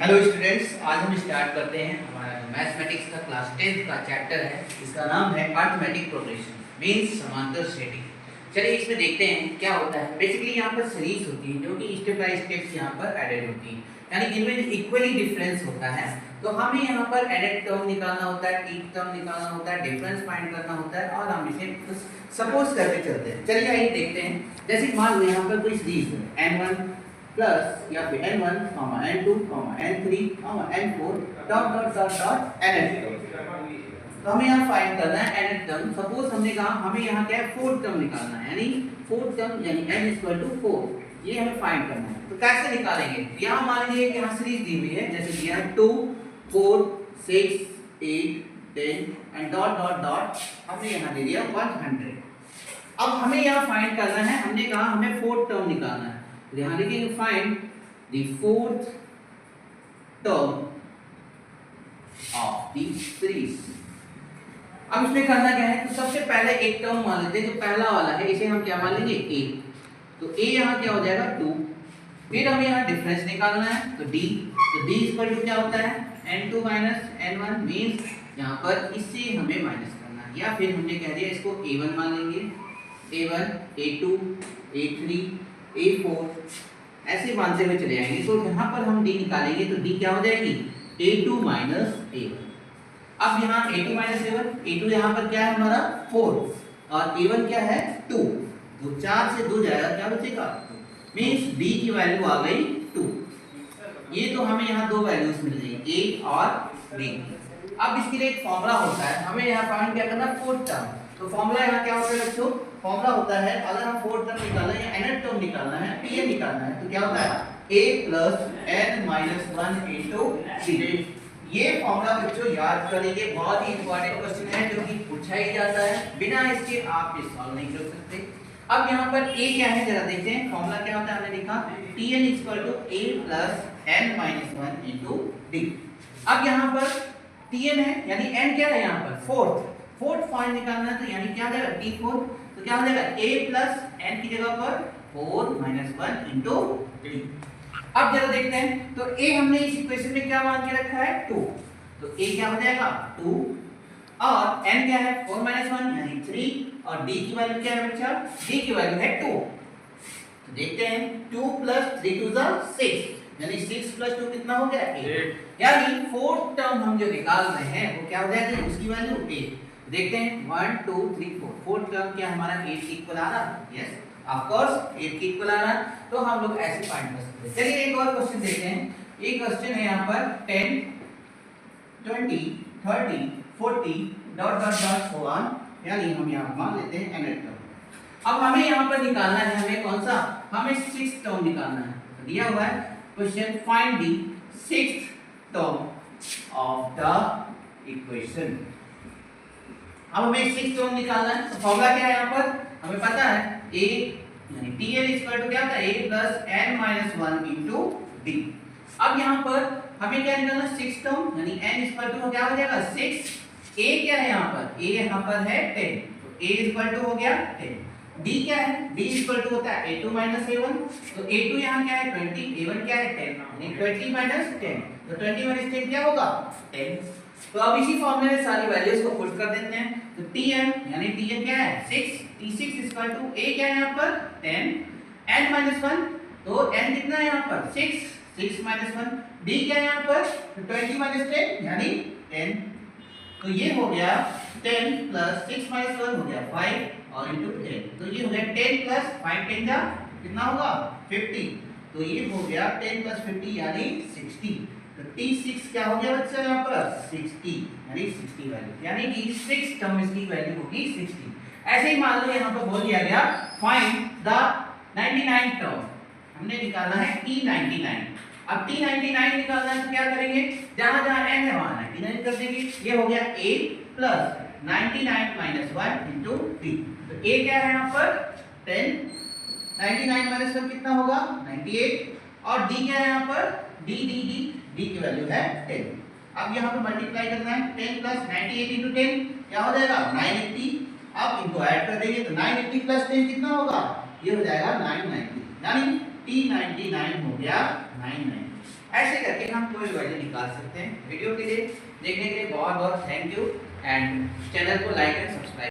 Hello students, आज हम start करते हैं हमारा मैथमेटिक्स का क्लास 10th का चैप्टर है। इसका नाम है अरिथमेटिक प्रोग्रेशन मींस समांतर श्रेणी। चलिए इसमें देखते हैं क्या होता है। बेसिकली यहाँ पर सीरीज होती है जो कि स्टेप बाय स्टेप यहाँ पर एडेड होती है, यानी इनमें इक्वली डिफरेंस होता है। तो हमें यहाँ पर एडेड टर्म निकालना होता है, ईच टर्म निकालना होता है, डिफरेंस फाइंड करना होता है और हम इसे सपोज करके चलते हैं। चलिए आइए देखते हैं। जैसे मान लो यहाँ पर कोई सीरीज है n1 प्लस या फिर n1, n2, n3, n4 dot dot dot dot nn। तो हमें यहाँ फाइंड करना है nth टर्म। सपोज हमने कहा हमें यहाँ क्या है फोर्थ टर्म निकालना है, यानी फोर्थ टर्म यानी n इक्वल टू 4, ये हमें फाइंड करना है। तो कैसे निकालेंगे? यहाँ मान लीजिए कि यहाँ सीरीज दी हुई है, जैसे दिया है 2 4 6 8 10 एंड डॉट डॉट डॉट हमने यहाँ दे दिया 100। अब हमें यहाँ फाइंड करना है, हमने कहा हमें फोर्थ टर्म निकालना है। यहाँ लिखेंगे find the fourth term of the series. अब इसमें करना क्या है? तो सबसे पहले एक टर्म मान लेते हैं, जो पहला वाला है इसे हम क्या मान लेंगे a। तो a यहाँ क्या हो जाएगा 2। फिर हमें यहाँ डिफरेंस निकालना है, तो d। तो d इक्वल टू क्या होता है n2 माइनस n1 मींस यहाँ पर इससे हमें माइनस करना है, या फिर हमने कह दिया इसको a1 मान लेंगे। a1 a2 a3 a4 ऐसे मानते हुए चले जाएंगे। तो यहाँ पर हम d निकालेंगे तो d क्या हो जाएगी a2 माइनस a1। अब यहाँ a2 माइनस a1, a2 यहाँ पर क्या है हमारा 4 और a1 क्या है 2। तो 4 से 2 जाएगा, क्या बचेगा 2 मींस d की वैल्यू आ गई 2। ये तो हमें यहाँ दो वैल्यूज मिल गई a और d। अब इसके लिए एक फॉर्मूला होता है, हमें यहाँ फाइंड क्या करना है फोर्थ टर्म। तो फॉर्मूला यहाँ क्या होता है बच्चों? फॉर्मूला होता है अगर हम फोर्थ टर्म निकालना है या nth टर्म निकालना है, pn निकालना है, तो क्या होता है a plus n minus 1 into d। ये फॉर्मूला बच्चों याद करेंगे, बहुत ही इंपॉर्टेंट क्वेश्चन है जो कि पूछा ही जाता है, बिना इसके आप ये सॉल्व नहीं कर सकते। अब यहाँ पर a क्या है जरा देखते हैं। फॉर्मूला क्या होता है हमने लिखा tn equal to a plus n minus 1 into d। अब यहाँ पर tn है यानी n क्या है यहाँ पर फोर्थ फाइंड निकालना है, तो यानी क्या देगा t4। तो क्या हो जाएगा a प्लस n की जगह पर 4 माइनस 1 इनटू d। अब जरा देखते हैं, तो a हमने इस इक्वेशन में क्या मान के रखा है 2। तो a क्या हो जाएगा 2 और n क्या है 4 माइनस 1 यानी 3 और d की वैल्यू क्या है बच्चा? d की वैल्यू है 2। तो देखते हैं 2 प्लस 3 2 6 यानी 6 प्लस 2 कितना हो गया 8। यानी फोर्थ टर्म हम जो निकाल रहे हैं वो क्या हो जाएगी उसकी वैल्यू 8। देखते हैं 1 2 3 4 फोर्थ टर्म क्या हमारा 8 के इक्वल आ रहा है? यस ऑफ कोर्स 8 के इक्वल आ रहा है। तो हम लोग ऐसे फाइंड कर सकते हैं। चलिए एक और क्वेश्चन देखते हैं। ये क्वेश्चन है यहाँ पर 10 20 30 40 dot dot dot so on, यानी हम यहाँ मान लेते हैं nth टर्म। अब हमें यहाँ पर निकालना है, हमें कौन सा? हमें 6th टर्म निकालना है। तो दिया हुआ है question find the 6th term of the equation. अब हमें 6th टर्म निकालना है। तो फॉर्मूला क्या है यहाँ पर? हमें पता है a यानी tn इक्वल टू क्या होता है a plus n minus 1 into d। अब यहाँ पर हमें क्या निकालना है 6th टर्म यानी n इक्वल टू क्या हो जाएगा 6। a क्या है यहाँ पर? a यहाँ पर है 10, तो a इक्वल टू हो गया 10। d क्या है? d इक्वल टू होता है a2 माइनस a1, तो a2 यहाँ क्या है 20, a1 क्या है 10 यानी 20 माइनस 10, तो 20 माइनस 10 क्या होगा 10। तो अब इसी फॉर्मूले में सारी वैल्यूज को पुट कर देते हैं। तो tn यानी tn क्या है 6, t6 इक्वल टू a क्या है यहाँ पर 10 n माइनस 1, तो n कितना है यहाँ पर 6 माइनस 1, d क्या है यहाँ पर 20 माइनस 10 यानी 10। तो ये हो गया 10 प्लस 6 माइनस 1 हो गया 5 और इनटू 10, तो ये हो गया 10 प्लस 5 10 जा कितना होगा 50। तो ये हो गया 10 प्लस 50 यानी 60। तो t6 क्या हो गया बच्चा यहाँ पर 60 यानी 60 वैल्यू, यानी कि 6 टर्म इसकी वैल्यू होगी 60। ऐसे ही मान लो यहाँ पर बोल दिया गया फाइंड द 99 टर्म। हमने निकालना है t99। अब t99 निकालना है तो क्या करेंगे? जहां जहां n है वहां 99 कर देंगे। ये हो गया a plus 99 minus 1 into d। तो a क्या है यहाँ पर 10, 99 माइनस 1 कितना होगा 98 और d क्या है यहाँ पर d की वैल्यू है 10। अब यहाँ पर मल्टीप्लाई करना है 10 प्लस 98 इनटू 10 क्या हो जाएगा 980। अब इनको ऐड कर देंगे तो 980 प्लस 10 कितना होगा? ये हो जाएगा 990, यानी T99 हो गया 99। ऐसे करके हम कोई वैल्यू निकाल सकते हैं। वीडियो के लिए देखने के लिए बहुत बहुत थैंक यू एंड चैनल को लाइक एंड सब्सक्राइब